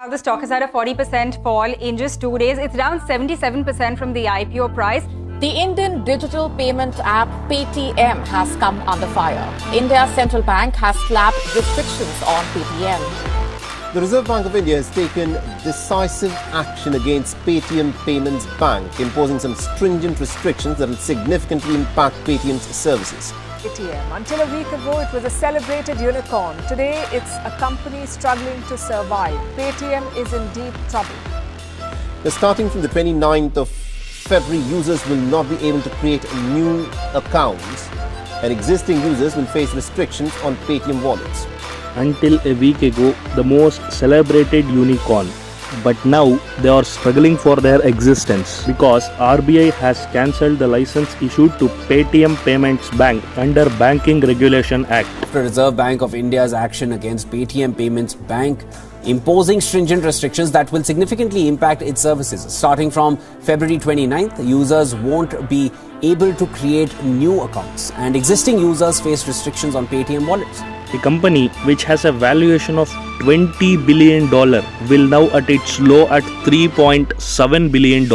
Now the stock has had a 40% fall in just 2 days. It's down 77% from the IPO price. The Indian digital payment app Paytm has come under fire. India's central bank has slapped restrictions on Paytm. The Reserve Bank of India has taken decisive action against PAYTM's Bank, imposing some stringent restrictions that will significantly impact Paytm's services. Paytm. Until a week ago, it was a celebrated unicorn. Today, it's a company struggling to survive. Paytm is in deep trouble. Now, starting from the 29th of February, users will not be able to create new accounts, and existing users will face restrictions on Paytm wallets. Until a week ago, the most celebrated unicorn. But now they are struggling for their existence because RBI has cancelled the license issued to PAYTM's Bank under Banking Regulation Act. After Reserve Bank of India's action against PAYTM's Bank, imposing stringent restrictions that will significantly impact its services. Starting from February 29th, users won't be able to create new accounts, and existing users face restrictions on Paytm wallets. The company, which has a valuation of $20 billion, will now at its low at $3.7 billion.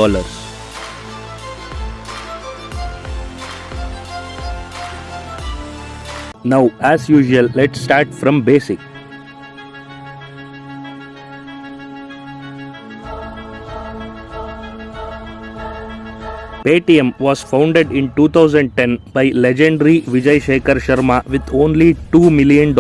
Now, as usual, let's start from basic. Paytm was founded in 2010 by legendary Vijay Shekhar Sharma with only $2 million.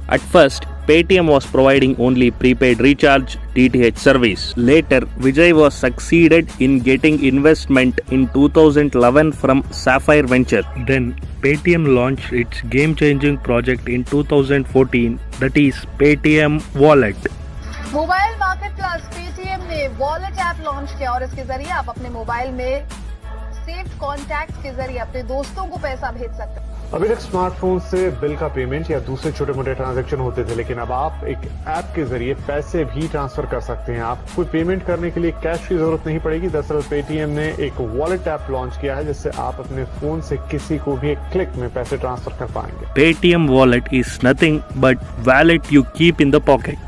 At first, Paytm was providing only prepaid recharge DTH service. Later, Vijay was succeeded in getting investment in 2011 from Sapphire Venture. Then, Paytm launched its game-changing project in 2014, that is Paytm Wallet. Mobile market plus Paytm ने wallet app launch किया और इसके जरिए आप अपने mobile में saved contacts के जरिए अपने दोस्तों को पैसा भेज सकते हैं। अभी तक स्मार्टफोन से बिल का पेमेंट या दूसरे छोटे मोटे ट्रांजैक्शन होते थे, लेकिन अब आप एक ऐप के जरिए पैसे भी ट्रांसफर कर सकते हैं। आप कोई पेमेंट करने के लिए कैश की जरूरत नहीं पड़ेगी। दरअसल पेटीएम ने एक वॉलेट ऐप लॉन्च किया है जिससे आप अपने फोन से किसी को भी एक क्लिक में पैसे ट्रांसफर कर पाएंगे। Paytm Wallet is nothing but wallet you keep in the pocket.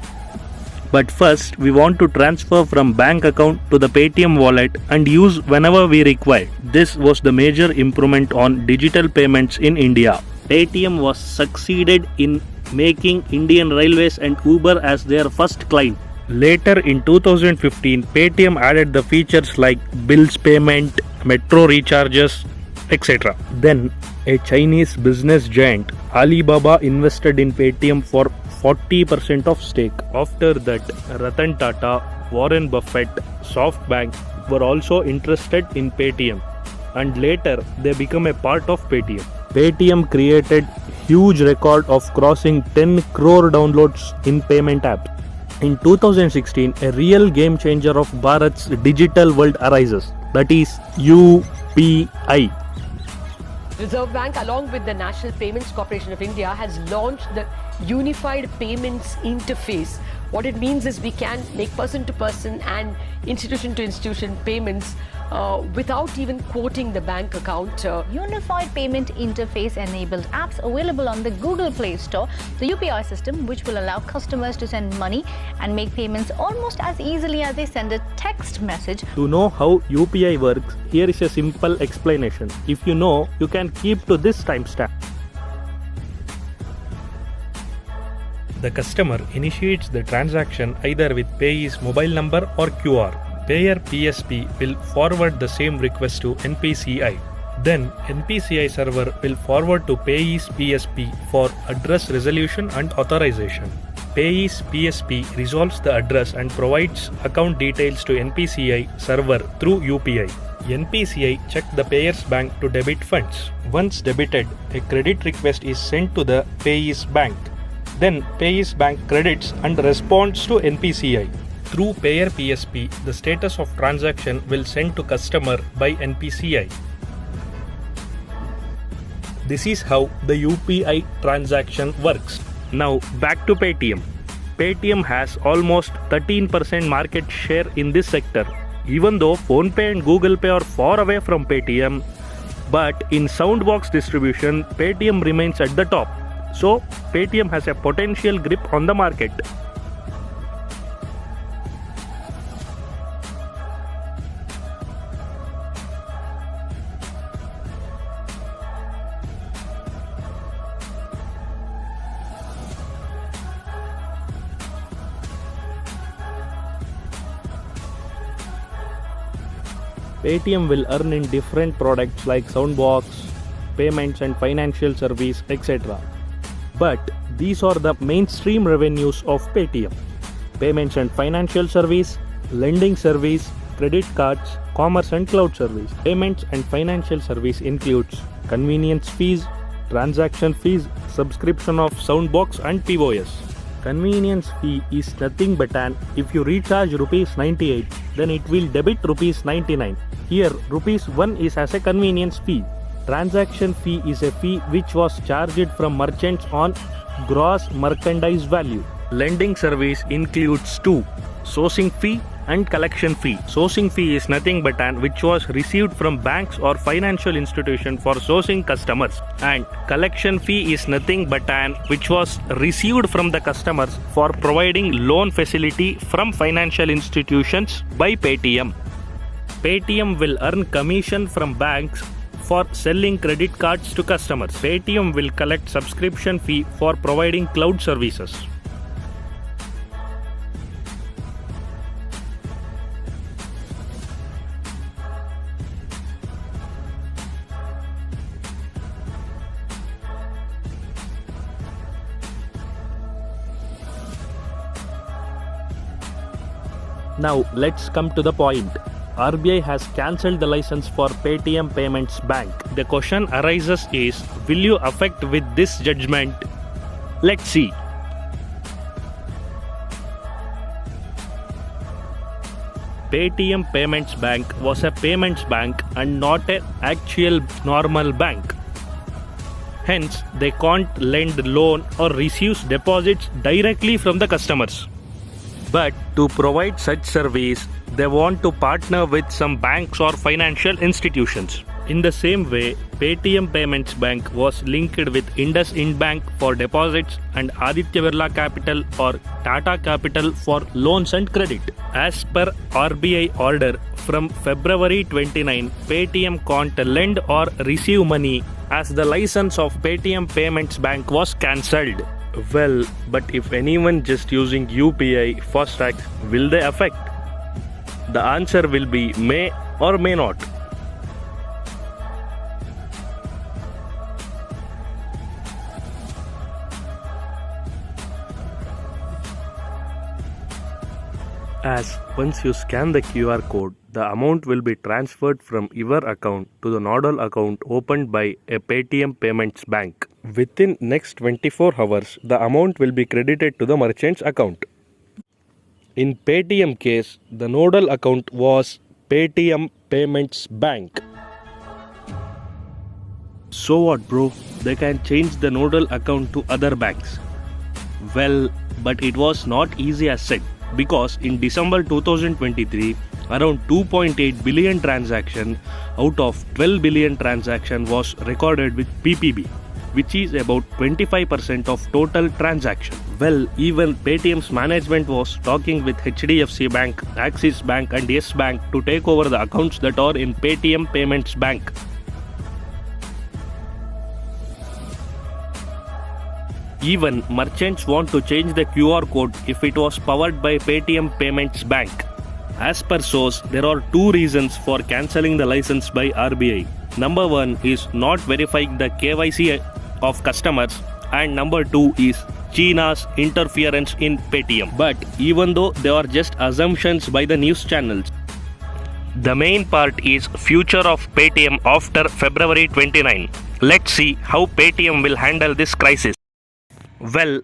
But first, we want to transfer from bank account to the Paytm wallet and use whenever we require. This was the major improvement on digital payments in India. Paytm was succeeded in making Indian Railways and Uber as their first client. Later in 2015, Paytm added the features like bills payment, metro recharges, etc. Then, a Chinese business giant, Alibaba, invested in Paytm for 40% of stake. After that, Ratan Tata, Warren Buffett, SoftBank were also interested in Paytm, and later they became a part of Paytm. Paytm created huge record of crossing 10 crore downloads in payment apps. In 2016, a real game changer of Bharat's digital world arises, that is UPI. Reserve Bank, along with the National Payments Corporation of India, has launched the Unified Payments Interface. What it means is we can make person-to-person and institution-to-institution payments without even quoting the bank account. Unified Payment Interface enabled apps available on the Google Play Store, the UPI system, which will allow customers to send money and make payments almost as easily as they send a text message. To know how UPI works, here is a simple explanation. If you know, you can keep to this timestamp. The customer initiates the transaction either with payee's mobile number or QR. Payer PSP will forward the same request to NPCI. Then NPCI server will forward to payee's PSP for address resolution and authorization. Payee's PSP resolves the address and provides account details to NPCI server through UPI. NPCI checks the payer's bank to debit funds. Once debited, a credit request is sent to the payee's bank. Then payee's bank credits and responds to NPCI. Through payer PSP, the status of transaction will send to customer by NPCI. This is how the UPI transaction works. Now back to Paytm. Paytm has almost 13% market share in this sector. Even though PhonePe and Google Pay are far away from Paytm, but in soundbox distribution, Paytm remains at the top. So Paytm has a potential grip on the market. Paytm will earn in different products like Soundbox, payments and financial service, etc. But these are the mainstream revenues of Paytm. Payments and financial service, lending service, credit cards, commerce and cloud service. Payments and financial service includes convenience fees, transaction fees, subscription of Soundbox and POS. Convenience fee is nothing but if you recharge rupees 98, then it will debit rupees 99. Here rupees 1 is as a convenience fee. Transaction fee is a fee which was charged from merchants on gross merchandise value. Lending service includes two: sourcing fee and collection fee. Sourcing fee is nothing but which was received from banks or financial institution for sourcing customers, and collection fee is nothing but which was received from the customers for providing loan facility from financial institutions by Paytm. Paytm will earn commission from banks for selling credit cards to customers. Paytm will collect subscription fee for providing cloud services. Now let's come to the point. RBI has cancelled the license for Paytm Payments Bank. The question arises is, will you affect with this judgment? Let's see. Paytm Payments Bank was a payments bank and not an actual normal bank. Hence, they can't lend loan or receive deposits directly from the customers. But to provide such service, they want to partner with some banks or financial institutions. In the same way, Paytm Payments Bank was linked with Hindustan Bank for deposits and Aditya Birla Capital or Tata Capital for loans and credit. As per RBI order, from February 29, Paytm can't lend or receive money as the license of Paytm Payments Bank was cancelled. Well, but if anyone just using UPI, FASTag, will they affect? The answer will be may or may not. As once you scan the QR code, the amount will be transferred from your account to the nodal account opened by a Paytm Payments Bank. Within next 24 hours, the amount will be credited to the merchant's account. In Paytm case, the nodal account was Paytm Payments Bank. So what, bro? They can change the nodal account to other banks. Well, but it was not easy as said, because in December 2023, around 2.8 billion transaction out of 12 billion transaction was recorded with PPB, which is about 25% of total transaction. Well, even Paytm's management was talking with HDFC Bank, Axis Bank and Yes Bank to take over the accounts that are in Paytm Payments Bank. Even merchants want to change the QR code if it was powered by Paytm Payments Bank. As per source, there are two reasons for cancelling the license by RBI. Number one is not verifying the KYC of customers, and number two is China's interference in Paytm. But even though they are just assumptions by the news channels, the main part is future of Paytm after February 29. Let's see how Paytm will handle this crisis. Well,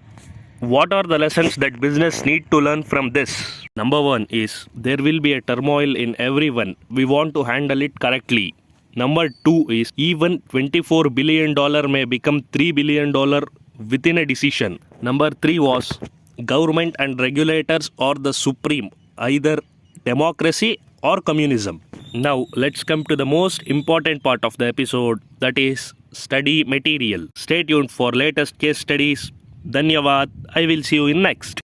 what are the lessons that business need to learn from this? Number one is there will be a turmoil in everyone. We want to handle it correctly. Number two is even $24 billion may become $3 billion within a decision. Number three was government and regulators are the supreme, either democracy or communism. Now let's come to the most important part of the episode, that is study material. Stay tuned for latest case studies. Dhanyavad. I will see you in next.